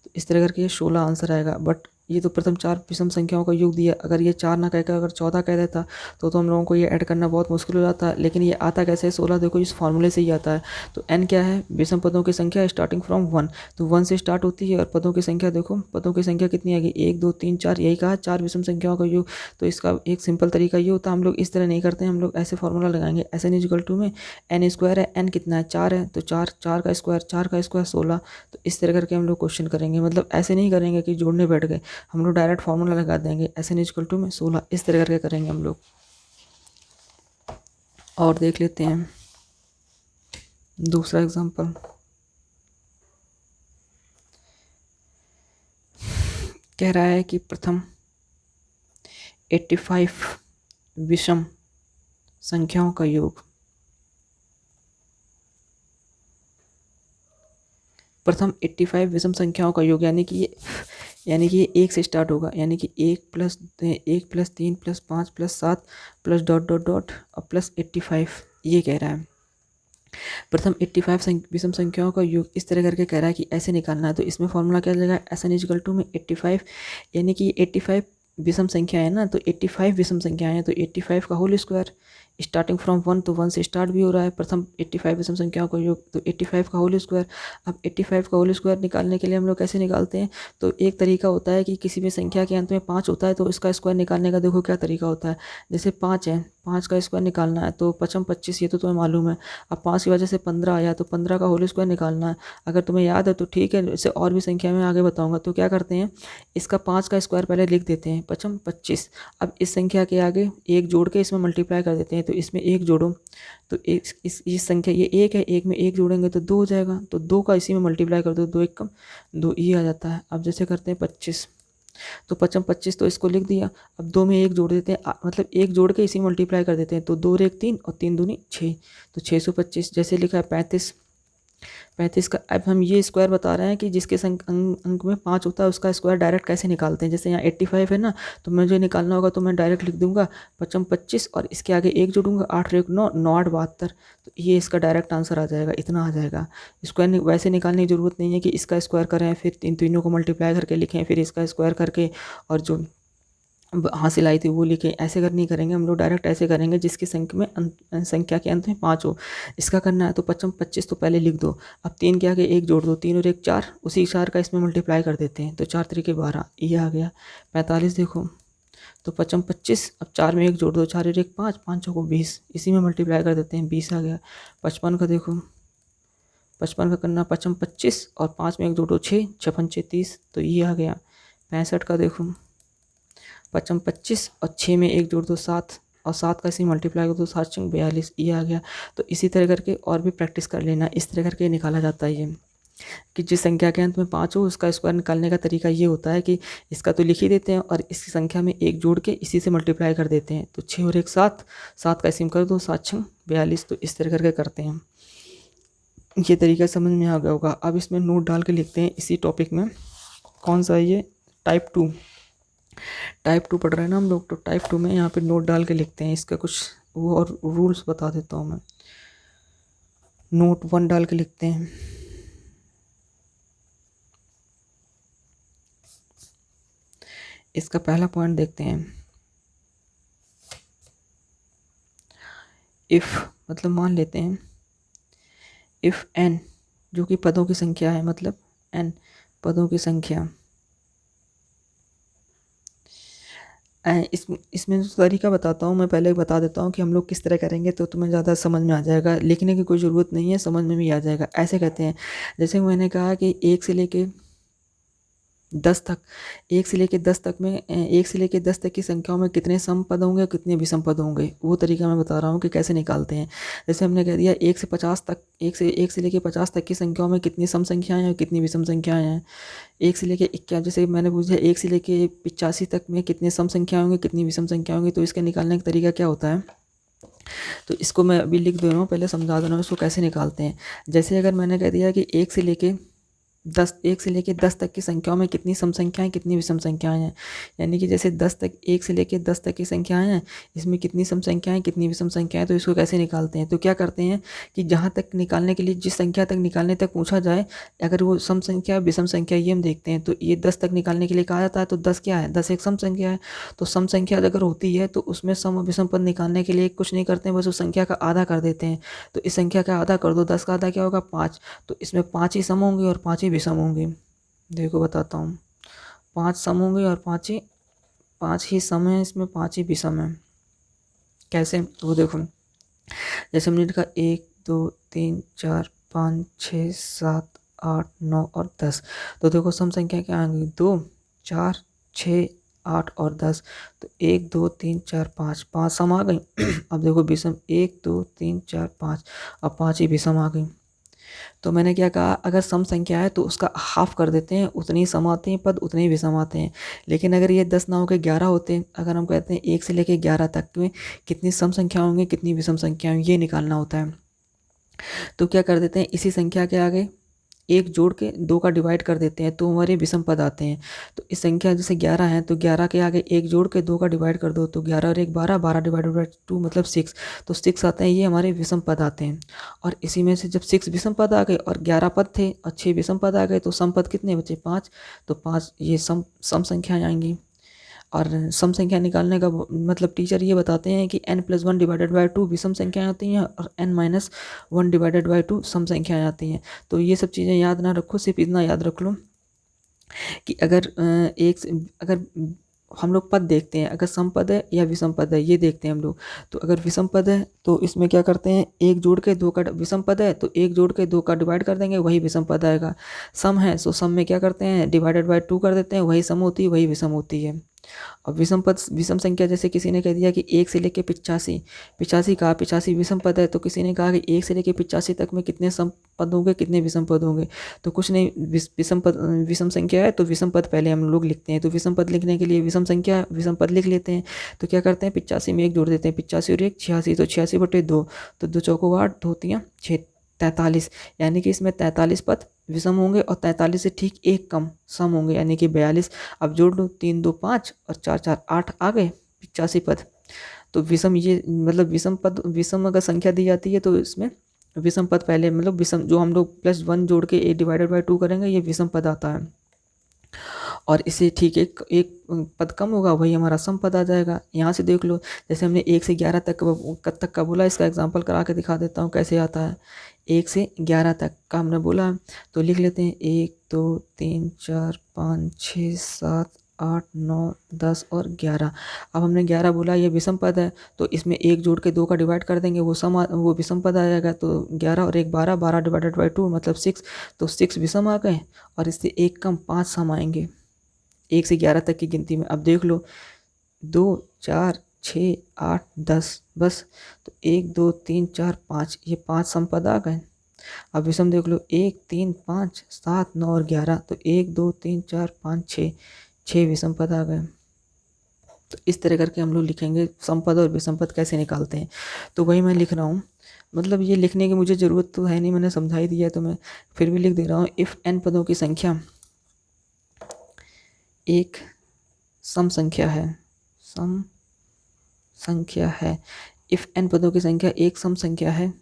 तो इस तरह करके ये 16 आंसर आएगा। बट ये तो प्रथम 4 विषम संख्याओं का योग दिया, अगर ये 4 ना कहकर अगर 14 कह देता तो हम लोगों को ये ऐड करना बहुत मुश्किल हो जाता। लेकिन ये आता कैसे है 16, देखो इस फॉर्मूले से ही आता है। तो n क्या है, विषम पदों की संख्या स्टार्टिंग फ्रॉम 1, तो 1 से स्टार्ट होती है। और पदों की संख्या देखो, पदों की संख्या कितनी आएगी 1 2 3 4, यही कहा 4 विषम संख्याओं का योग। तो इसका एक सिंपल तरीका ये होता है, हम लोग इस तरह नहीं करते हैं, हम लोग ऐसे फॉर्मूला लगाएंगे SN इजिकल टू में n स्क्वायर है, n कितना है 4 है, तो 4 4 का स्क्वायर 4 का स्क्वायर 16। तो इस तरह करके हम लोग क्वेश्चन करेंगे, मतलब ऐसे नहीं करेंगे कि जोड़ने बैठ गए, हम लोग डायरेक्ट फॉर्मूला लगा देंगे SN इजिकल टू में 16, इस तरह करके करेंगे हम लोग। और देख लेते हैं दूसरा एग्जांपल। कह रहा है कि प्रथम 85 विषम संख्याओं का योग। प्रथम 85 विषम संख्याओं का योग, यानी कि ये 1 से स्टार्ट होगा, यानी कि 1 + 3 + 5 + 7 प्लस डॉट डॉट डॉट और प्लस 85, ये कह रहा है प्रथम 85 विषम संख्याओं का योग। इस तरह करके कह रहा है कि ऐसे निकालना है। तो इसमें फॉर्मूला क्या लगेगा SN इजिकल टू में 85, यानी कि 85 विषम संख्या है ना, तो 85 विषम संख्या है, तो 85 का होल स्क्वायर स्टार्टिंग फ्रॉम 1, तो 1 से स्टार्ट भी हो रहा है प्रथम 85 विषम संख्याओं का योग, तो 85 का होल स्क्वायर। अब 85 का होल स्क्वायर निकालने के लिए हम लोग कैसे निकालते हैं, तो एक तरीका होता है कि किसी भी संख्या के अंत में 5 होता है तो इसका स्क्वायर निकालने का देखो क्या तरीका होता है। जैसे 5 है, 5 का स्क्वायर निकालना है, तो 5 25, ये तो तुम्हें मालूम है। अब 5 की वजह से 15 आया, तो 15 का होल स्क्वायर निकालना है। अगर तुम्हें याद है तो ठीक है, इसे और भी संख्या में आगे बताऊंगा। तो क्या करते हैं, इसका 5 का स्क्वायर पहले लिख देते हैं 5 25। अब इस संख्या के आगे एक जोड़ के इसमें मल्टीप्लाई कर देते हैं, तो इसमें एक जोड़ो, तो इस संख्या ये 1 है, 1 में 1 जोड़ेंगे तो 2 हो जाएगा, तो 2 का इसी में मल्टीप्लाई कर दो, 2 1 कम 2, ये आ जाता है। अब जैसे करते हैं 25, तो 5 25, तो इसको लिख दिया। अब 2 में 1 जोड़ देते हैं, मतलब 1 जोड़ के इसी मल्टीप्लाई कर देते हैं, तो 2 और 1 3 और 3 दूनी 6, तो 625। जैसे लिखा है 35 35 का। अब हम ये स्क्वायर बता रहे हैं कि जिसके अंक में 5 होता है उसका स्क्वायर डायरेक्ट कैसे निकालते हैं। जैसे यहाँ 85 है ना, तो मुझे निकालना होगा तो मैं डायरेक्ट लिख दूंगा 5 25 और इसके आगे 1 जोड़ूंगा, 8 1 9 9 8 72, तो ये इसका डायरेक्ट आंसर आ जाएगा, इतना आ जाएगा। स्क्वायर वैसे निकालने की ज़रूरत नहीं है कि इसका स्क्वायर करें फिर तीनों को मल्टीप्लाई करके लिखें फिर इसका स्क्वायर करके और जो हासिल आई थी वो लिखे, ऐसे कर नहीं करेंगे हम लोग, डायरेक्ट ऐसे करेंगे जिसकी संख्या में संख्या के अंत में 5 हो। इसका करना है तो 5 25 तो पहले लिख दो, अब 3 के आगे 1 जोड़ दो, 3 और 1 4, उसी 4 का इसमें मल्टीप्लाई कर देते हैं, तो 4 3 12, ये आ गया 45। देखो तो 5 25, अब 4 में 1 जोड़ दो, 4 और 1 5, 5 चौको 20, इसी में मल्टीप्लाई कर देते हैं, 20 आ गया। 55 का देखो, 55 का करना 5 25 और 5 में 1 जोड़ो 6 6 5 30, तो ये आ गया। 65 का देखो 5 25 और 6 में 1 जोड़ दो 7 और 7 का इसी मल्टीप्लाई कर दो, 7 6 42, ये आ गया। तो इसी तरह करके और भी प्रैक्टिस कर लेना, इस तरह करके निकाला जाता है ये, कि जिस संख्या के अंत में 5 हो उसका स्क्वायर निकालने का तरीका ये होता है कि इसका तो लिख ही देते हैं और इसकी संख्या में 1 जोड़ के इसी से मल्टीप्लाई कर देते हैं, तो 6 और 1 7, 7 का इसी में कर दो, 7 6 42, तो इस तरह करके करते हैं। ये तरीका समझ में आ गया होगा। अब इसमें नोट डाल के लिखते हैं इसी टॉपिक में, कौन सा है ये, टाइप 2 पढ़ रहे हैं ना हम लोग, तो टाइप 2 में यहाँ पे नोट डाल के लिखते हैं, इसका कुछ वो और रूल्स बता देता हूँ मैं। नोट 1 डाल के लिखते हैं, इसका पहला पॉइंट देखते हैं। इफ़ मतलब मान लेते हैं इफ़ n जो कि पदों की संख्या है, मतलब n पदों की संख्या, इसमें जो तरीका बताता हूँ मैं, पहले बता देता हूँ कि हम लोग किस तरह करेंगे तो तुम्हें ज़्यादा समझ में आ जाएगा, लिखने की कोई ज़रूरत नहीं है, समझ में भी आ जाएगा। ऐसे कहते हैं, जैसे मैंने कहा कि 1 से लेके 10 तक, 1 से लेके 10 तक में 1 से लेके 10 तक की संख्याओं में कितने सम पद होंगे और कितने विषम पद होंगे, वो तरीका मैं बता रहा हूँ कि कैसे निकालते हैं। जैसे हमने कह दिया 1 से 50 तक, 1 से लेके 50 तक की संख्याओं में कितनी सम संख्याएं हैं और कितनी विषम संख्याएं हैं। 1 से लेके 51, जैसे मैंने पूछा 1 से लेके 85 तक में कितने सम संख्या होंगे कितनी विषम संख्या होंगी, तो इसके निकालने का तरीका क्या होता है। तो इसको मैं अभी लिख दे रहा हूँ, पहले समझा दे रहा हूँ इसको कैसे निकालते हैं। जैसे अगर मैंने कह दिया कि 1 से लेके 10 तक की संख्याओं में कितनी सम संख्याएं कितनी विषम संख्याएं हैं, यानी कि जैसे 1 से लेके 10 तक की संख्याएं हैं, इसमें कितनी सम संख्याएं कितनी विषम संख्याएं, तो इसको कैसे निकालते हैं। तो क्या करते हैं कि जहाँ तक निकालने के लिए जिस संख्या तक निकालने तक पूछा जाए, अगर वो सम संख्या विषम संख्या ये हम देखते हैं। तो ये 10 तक निकालने के लिए कहा जाता है, तो 10 क्या है, 10 एक सम संख्या है। तो सम संख्या अगर होती है तो उसमें सम और विषम पद निकालने के लिए कुछ नहीं करते हैं, बस उस संख्या का आधा कर देते हैं। तो इस संख्या का आधा कर दो, 10 का आधा क्या होगा 5, तो इसमें 5 ही सम होंगे और 5 ही विषम होंगे। देखो बताता हूँ, 5 सम होंगे और 5 ही सम है, इसमें 5 ही विषम है। कैसे, वो देखो जैसे हमने लिखा 1 2 3 4 5 6 7 8 9 और 10, तो देखो सम संख्या क्या आ गई 2 4 6 8 और 10, तो 1 2 3 4 5, 5 सम आ गई। अब देखो विषम 1 2 3 4 5, अब 5 ही विषम आ गई। तो मैंने क्या कहा, अगर सम संख्या है तो उसका हाफ कर देते हैं, उतनी सम आते हैं पद उतने ही विषम आते हैं। लेकिन अगर ये 10 ना होकर 11 होते हैं, अगर हम कहते हैं 1 से लेकर 11 तक में कितनी सम संख्या होंगी कितनी विषम संख्या होंगी, ये निकालना होता है। तो क्या कर देते हैं, इसी संख्या के आगे एक जोड़ के 2 का डिवाइड कर देते हैं, तो हमारे विषम पद आते हैं। तो इस संख्या जैसे 11 है, तो 11 के आगे एक जोड़ के 2 का डिवाइड कर दो, तो 11 और 1 12, 12 डिवाइडेड बाई 2 मतलब 6, तो 6 आते हैं, ये हमारे विषम पद आते हैं। और इसी में से जब 6 विषम पद आ गए और 11 पद थे और 6 विषम पद आ गए, तो सम पद कितने बचे 5, तो 5 ये सम संख्याएँ आएंगी। और सम संख्या निकालने का मतलब टीचर ये बताते हैं कि n+1 डिवाइडेड बाई 2 विषम संख्याएं आती हैं और n-1 डिवाइडेड बाई 2 सम संख्याएं आती हैं। तो ये सब चीज़ें याद ना रखो, सिर्फ इतना याद रख लो कि अगर अगर हम लोग पद देखते हैं, अगर सम पद है या विषम पद है ये देखते हैं हम लोग। तो अगर विषम पद है तो इसमें क्या करते हैं, एक जोड़ के 2 का, विषम पद है तो एक जोड़ के 2 का डिवाइड कर देंगे, वही विषम पद आएगा। सम है तो सम में क्या करते हैं, डिवाइडेड बाई 2 कर देते हैं, वही सम होती है वही विषम होती है। अब विषम पद विषम संख्या, जैसे किसी ने कह दिया कि 1 से लेके 85, 85 कहा, 85 विषम पद है, तो किसी ने कहा कि 1 से लेके 85 तक में कितने सम पद होंगे कितने विषम पद होंगे। तो कुछ नहीं, विषम पद विषम संख्या है तो विषम पद पहले हम लोग लिखते हैं। तो विषम पद लिखने के लिए विषम संख्या विषम पद लिख लेते हैं। तो क्या करते हैं, 85 में 1 जोड़ देते हैं, 85 और 1 86, तो 86/2, तो 2 चौको 8, 2 तियाँ 6, 43, यानी कि इसमें 43 पद विषम होंगे और 43 से ठीक एक कम सम होंगे, यानी कि 42। अब जोड़ लो, 3 2 5 और 4 4 8 आ गए 85 पद। तो विषम, ये मतलब विषम पद, विषम अगर संख्या दी जाती है तो इसमें विषम पद पहले, मतलब विषम जो हम लोग +1 जोड़ के a डिवाइडेड बाई 2 करेंगे, ये विषम पद आता है। और इसे ठीक एक पद कम होगा, वही हमारा सम पद आ जाएगा। यहाँ से देख लो, जैसे हमने 1 से 11 तक का बोला, इसका एग्जांपल करा के दिखा देता हूँ कैसे आता है। 1 से 11 तक का हमने बोला, तो लिख लेते हैं 1 2 3 4 5 6 7 8 9 10 और 11। अब हमने 11 बोला, ये विषम पद है, तो इसमें एक जोड़ के 2 का डिवाइड कर देंगे, वो विषम पद आ जाएगा। तो 11 और 1 12, 12 डिवाइडेड बाई 2 मतलब 6, तो 6 विषम आ गए और इससे एक कम 5 सम आएंगे 1 से 11 तक की गिनती में। अब देख लो, 2 4 6 8 10, बस। तो 1 2 3 4 5, ये 5 सम पद आ गए। अब विषम देख लो, 1 3 5 7 9 और 11, तो 1 2 3 4 5 6, 6 विषम पद आ गए। तो इस तरह करके हम लोग लिखेंगे सम पद और विषम पद कैसे निकालते हैं। तो वही मैं लिख रहा हूँ, मतलब ये लिखने की मुझे ज़रूरत तो है नहीं, मैंने समझा ही दिया है, तो मैं फिर भी लिख दे रहा हूँ। इफ़ n पदों की संख्या एक सम संख्या है, सम संख्या है, इफ़ n पदों की संख्या एक सम संख्या है,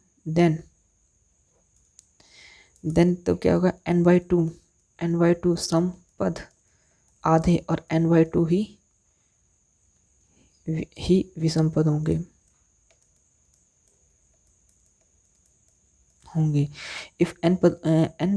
देन तो क्या होगा, n/2 सम पद आधे और n/2 ही विषम पद होंगे। इफ़ n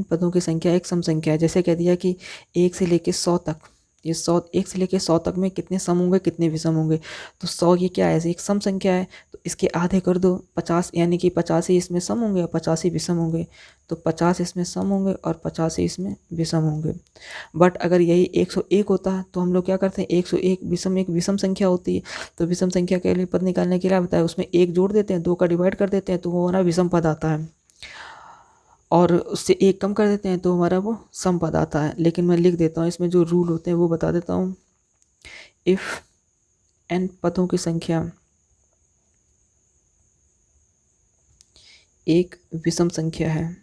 पदों की संख्या एक सम संख्या है, जैसे कह दिया कि 1 से लेके 100 तक, ये 100, 1 से लेके 100 तक में कितने सम होंगे, कितने विषम होंगे। तो 100 ये क्या है, एक सम संख्या है, तो इसके आधे कर दो 50, यानी कि 50 ही इसमें सम होंगे और 50 ही विषम होंगे। तो 50 इसमें सम होंगे और 50 ही इसमें विषम होंगे। बट अगर यही 101 होता है तो हम लोग क्या करते हैं, 101 विषम एक विषम संख्या होती है। तो विषम संख्या के लिए पद निकालने के लिए होता है, उसमें 1 जोड़ देते हैं, 2 का डिवाइड कर देते हैं तो वो हमारा विषम पद आता है, और उससे 1 कम कर देते हैं तो हमारा वो सम पद आता है। लेकिन मैं लिख देता हूँ, इसमें जो रूल होते हैं वो बता देता हूँ। इफ n पदों की संख्या एक विषम संख्या है,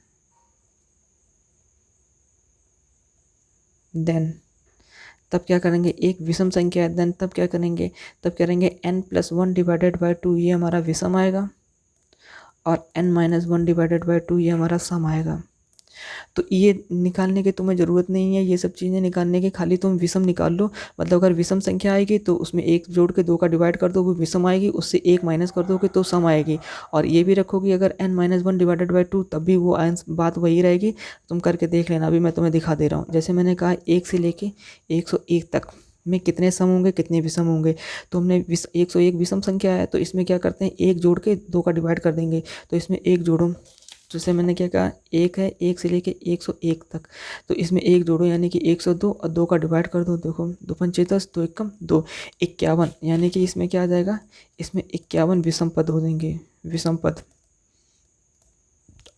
देन तब क्या करेंगे, एक विषम संख्या है देन तब क्या करेंगे, तब करेंगे n+1 डिवाइडेड बाय 2, ये हमारा विषम आएगा, और n-1 डिवाइडेड बाय 2 ये हमारा सम आएगा। तो ये निकालने की तुम्हें ज़रूरत नहीं है, ये सब चीज़ें निकालने की, खाली तुम विषम निकाल लो। मतलब अगर विषम संख्या आएगी तो उसमें 1 जोड़ के 2 का डिवाइड कर दो, वो विषम आएगी, उससे 1 माइनस कर दोगे तो सम आएगी। और ये भी रखोगी अगर n-1 डिवाइडेड बाई 2, तब भी वो बात वही रहेगी। तुम करके देख लेना, अभी मैं तुम्हें दिखा दे रहा हूँ। जैसे मैंने कहा 1 से लेके 101 तक में कितने सम होंगे, कितने विषम होंगे। तो हमने 101 विषम संख्या है, तो इसमें क्या करते हैं, 1 जोड़ के 2 का डिवाइड कर देंगे। तो इसमें 1 जोड़ो, जैसे मैंने क्या कहा, 1 है, 1 से लेके 101 तक, तो इसमें 1 जोड़ो यानी कि 102, और 2 का डिवाइड कर दो। देखो 2 पंचे 10, 2 एकम 2, 51, यानी कि इसमें क्या आ जाएगा, इसमें 51 विषम पद हो देंगे, विषम पद,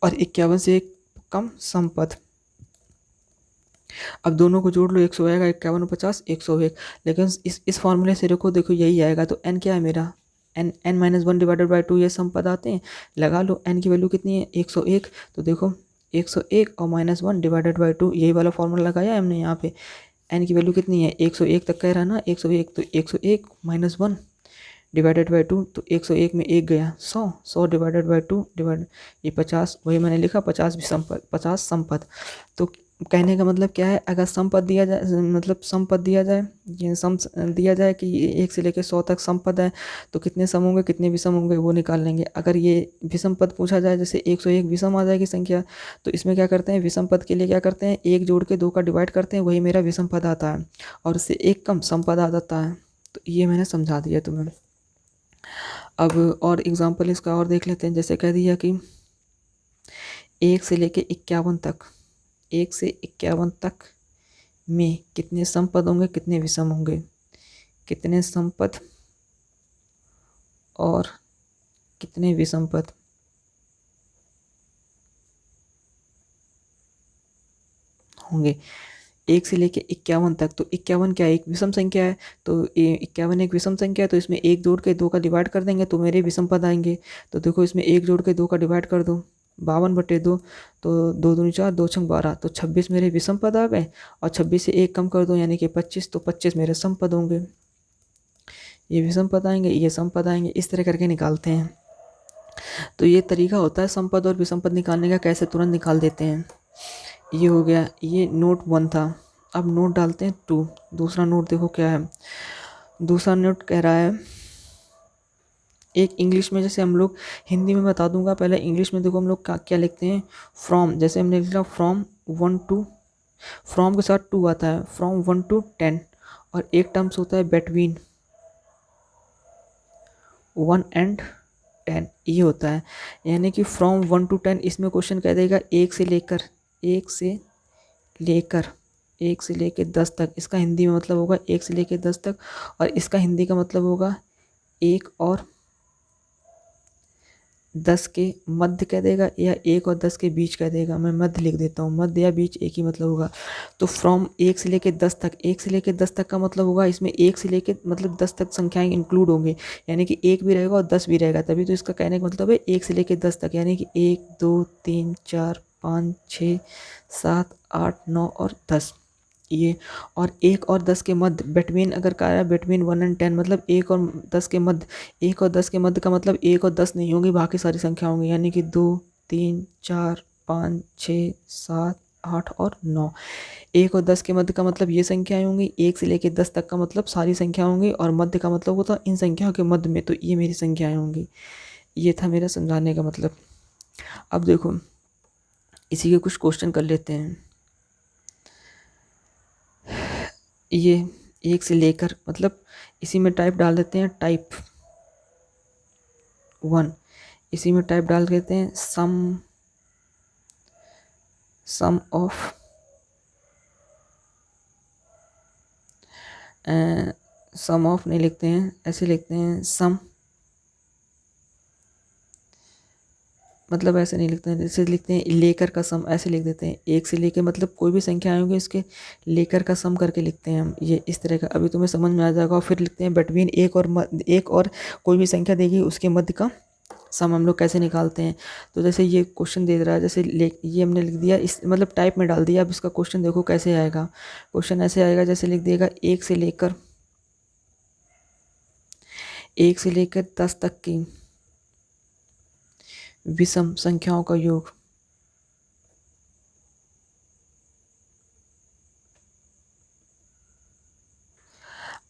और 51 से एक कम सम पद। अब दोनों को जोड़ लो, 100 आएगा, 51 और 50 101। लेकिन इस फॉर्मूले से देखो यही आएगा। तो n क्या है मेरा, n-1 डिवाइडेड बाई 2, ये सम पद आते हैं। लगा लो n की वैल्यू कितनी है, 101। तो देखो 101 और -1 डिवाइडेड बाई 2, यही वाला फॉर्मूला लगाया है हमने यहाँ पे। n की वैल्यू कितनी है, 101 तक कह रहा ना, 101, तो 101 -1 डिवाइडेड बाई 2, तो 101 में 1 गया, 100 डिवाइडेड बाई 2 डिवाइड, ये 50, वही मैंने लिखा 50 भी संपद, 50 संपद। तो कहने का मतलब क्या है, अगर संपद दिया जाए, मतलब संपद दिया जाए, ये सम दिया जाए कि 1 से लेकर 100 तक संपद है, तो कितने सम होंगे, कितने विषम होंगे, वो निकाल लेंगे। अगर ये विषम पद पूछा जाए, जैसे 101 विषम आ जाएगी संख्या, तो इसमें क्या करते हैं, विषम पद के लिए क्या करते हैं, 1 जोड़ के 2 का डिवाइड करते हैं, वही मेरा विषम पद आता है, और उससे 1 कम सम पद आ जाता है। तो ये मैंने समझा दिया तुम्हें। अब और एग्जाम्पल इसका और देख लेते हैं। जैसे कह दिया कि 1 से लेके 51 तक, 1 से 51 तक में कितने समपद होंगे, कितने विषम होंगे, कितने समपद और कितने विषम पद होंगे। 1 से लेके 51 तक, तो 51 क्या है, एक विषम संख्या है, तो 51 एक विषम संख्या है, तो इसमें 1 जोड़ के 2 का डिवाइड कर देंगे तो मेरे विषम पद आएंगे। तो देखो इसमें 1 जोड़ के 2 का डिवाइड कर दो, 52/2, तो 2 दूनी 4, 2 छंग 12, तो 26 मेरे विषम पद आ गए, और 26 से 1 कम कर दो यानी कि 25, तो 25 मेरे सम पद होंगे। ये विषम पद आएंगे, ये सम पद आएंगे, इस तरह करके निकालते हैं। तो ये तरीका होता है सम पद और विषम पद निकालने का, कैसे तुरंत निकाल देते हैं। ये हो गया, ये नोट 1 था। अब नोट डालते हैं 2। दूसरा नोट देखो क्या है, दूसरा नोट कह रहा है, एक इंग्लिश में, जैसे हम लोग हिंदी में बता दूंगा, पहले इंग्लिश में देखो हम लोग क्या लिखते हैं, फ्रॉम, जैसे हमने लिखा फ्रॉम 1 to, फ्रॉम के साथ 2 आता है, फ्रॉम 1 to 10, और एक टर्म्स होता है बिटवीन 1 and 10, ये होता है। यानी कि फ्रॉम 1 to 10, इसमें क्वेश्चन कह देगा 1 से लेकर 1 से लेकर 10 तक, इसका हिंदी में मतलब होगा 1 से लेकर 10 तक, और इसका हिंदी का मतलब होगा 1 और 10 के मध्य कह देगा, या 1 और 10 के बीच कह देगा। मैं मध्य लिख देता हूँ, मध्य या बीच एक ही मतलब होगा। तो फ्रॉम 1 से लेकर 10 तक, 1 से लेकर 10 तक का मतलब होगा इसमें 1 से लेकर मतलब 10 तक संख्याएं इंक्लूड होंगे, यानी कि 1 भी रहेगा और 10 भी रहेगा, तभी तो इसका कहने का मतलब है 1 से लेकर 10 तक, यानी कि 1 2 3 4 5 6 7 8 9 और 10, ये। और 1 और 10 के मध्य, बिटवीन अगर कहा है, बिटवीन 1 and 10, मतलब 1 और 10 के मध्य, 1 और 10 के मध्य का मतलब 1 और 10 नहीं होंगी, बाकी सारी संख्या होंगी, यानी कि 2 3 4 5 6 7 8 और 9। 1 और 10 के मध्य का मतलब ये संख्याएं होंगी, 1 से लेकर 10 तक का मतलब सारी संख्या होंगी, और मध्य का मतलब होता इन संख्याओं के मध्य में, तो ये मेरी संख्याएं होंगी। ये था मेरा समझाने का मतलब। अब देखो इसी के कुछ क्वेश्चन कर लेते हैं। ये एक से लेकर, मतलब इसी में टाइप डाल देते हैं टाइप 1, इसी में टाइप डाल देते हैं सम ऑफ सम ऑफ नहीं लिखते हैं, ऐसे लिखते हैं सम, मतलब ऐसे नहीं लिखते हैं, जैसे लिखते हैं लेकर का सम, ऐसे लिख देते हैं। एक से लेकर मतलब कोई भी संख्या आएंगे इसके लेकर का सम करके लिखते हैं हम, ये इस तरह का। अभी तुम्हें समझ में आ जाएगा। और फिर लिखते हैं बिटवीन एक और कोई भी संख्या देगी उसके मध्य का सम हम लोग कैसे निकालते हैं। तो जैसे ये क्वेश्चन दे रहा है, जैसे ये हमने लिख दिया, इस मतलब टाइप में डाल दिया। अब इसका क्वेश्चन देखो कैसे आएगा। क्वेश्चन ऐसे आएगा, जैसे लिख देगा एक से लेकर 10 तक की विषम संख्याओं का योग।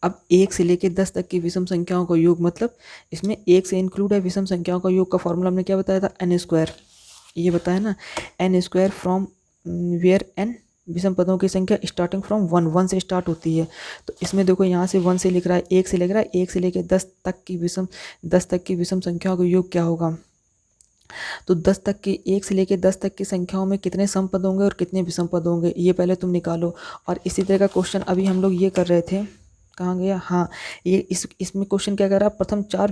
अब 1 से लेकर 10 तक की विषम संख्याओं का योग, मतलब इसमें 1 से इंक्लूड है विषम संख्याओं का योग का फॉर्मूला हमने क्या बताया था, n स्क्वायर, ये बताया ना, n square from where n विषम पदों की संख्या स्टार्टिंग फ्रॉम 1 से स्टार्ट होती है। तो इसमें देखो यहाँ से 1 से लिख रहा है, 1 से लिख रहा है, 1 से लेकर 10 तक की विषम संख्याओं का योग क्या होगा। तो 10 तक की 1 से लेकर 10 तक की संख्याओं में कितने सम पद होंगे और कितने विषम पद होंगे, ये पहले तुम निकालो। और इसी तरह का क्वेश्चन अभी हम लोग ये कर रहे थे, कहाँ गया, हाँ, ये इसमें क्वेश्चन क्या कर रहा है, प्रथम 4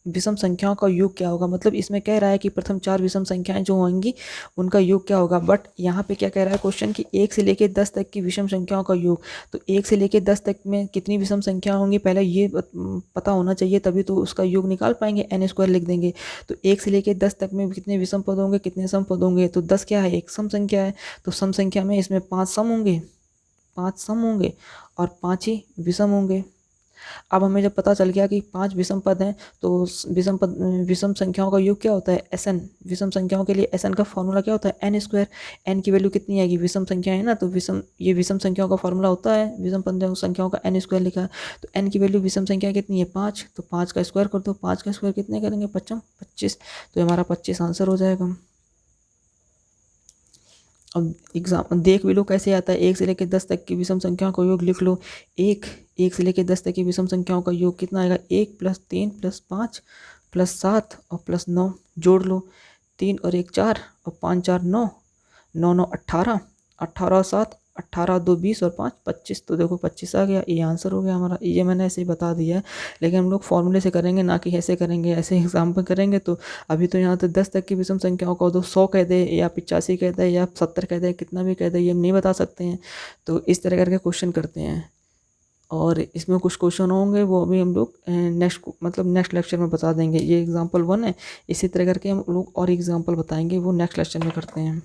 विषम संख्याओं का योग क्या होगा। मतलब इसमें कह रहा है कि प्रथम 4 विषम संख्याएं जो होंगी उनका योग क्या होगा। बट यहाँ पे क्या कह रहा है क्वेश्चन कि 1 से लेकर 10 तक की विषम संख्याओं का योग। तो 1 से लेकर 10 तक में कितनी विषम संख्या होंगी पहले ये पता होना चाहिए, तभी तो उसका योग निकाल पाएंगे, n स्क्वायर लिख देंगे। तो 1 से लेकर 10 तक में कितने विषम पद होंगे, कितने सम पद होंगे। तो 10 क्या है, एक सम संख्या है, तो सम संख्या में इसमें 5 सम होंगे, 5 सम होंगे और 5 ही विषम होंगे। अब हमें जब पता चल गया कि 5 विषम पद हैं, तो विषम संख्याओं का योग क्या होता है, SN। विषम संख्याओं के लिए SN का फॉर्मूला क्या होता है, n स्क्वायर। n की वैल्यू कितनी आएगी, विषम संख्या है ना, तो ये विषम संख्याओं का फॉर्मूला होता है, विषम संख्याओं का n स्क्वायर लिखा है। तो n की वैल्यू विषम संख्या कितनी है, 5, तो 5 का स्क्वायर कर दो। 5 का स्क्वायर कितने करेंगे, 25, तो हमारा 25 आंसर हो जाएगा। अब एग्जाम देख भी लो कैसे आता है। 1 से लेकर 10 तक की विषम संख्याओं का योग लिख लो। 1 से लेकर 10 तक की विषम संख्याओं का योग कितना आएगा, 1 + 3 + 5 + 7 और +9 जोड़ लो। 3 और 1 4 और 5 4 9, 9 9 18, 18 और 7 18, 2 20 और 5 25। तो देखो 25 आ गया, ये आंसर हो गया हमारा। ये मैंने ऐसे ही बता दिया है, लेकिन हम लोग फॉर्मूले से करेंगे ना कि ऐसे करेंगे, ऐसे एग्जाम पर करेंगे। तो अभी तो यहाँ तो 10 तक की विषम संख्याओं को तो 100 कह दे या 85 कह दे या 70 कह दे, कितना भी कह दे, ये हम नहीं बता सकते हैं। तो इस तरह करके क्वेश्चन करते हैं। और इसमें कुछ क्वेश्चन होंगे वो भी हम लोग नेक्स्ट लेक्चर में बता देंगे। ये एग्जाम्पल 1 है, इसी तरह करके हम लोग और एग्जाम्पल बताएंगे, वो नेक्स्ट लेक्चर में करते हैं।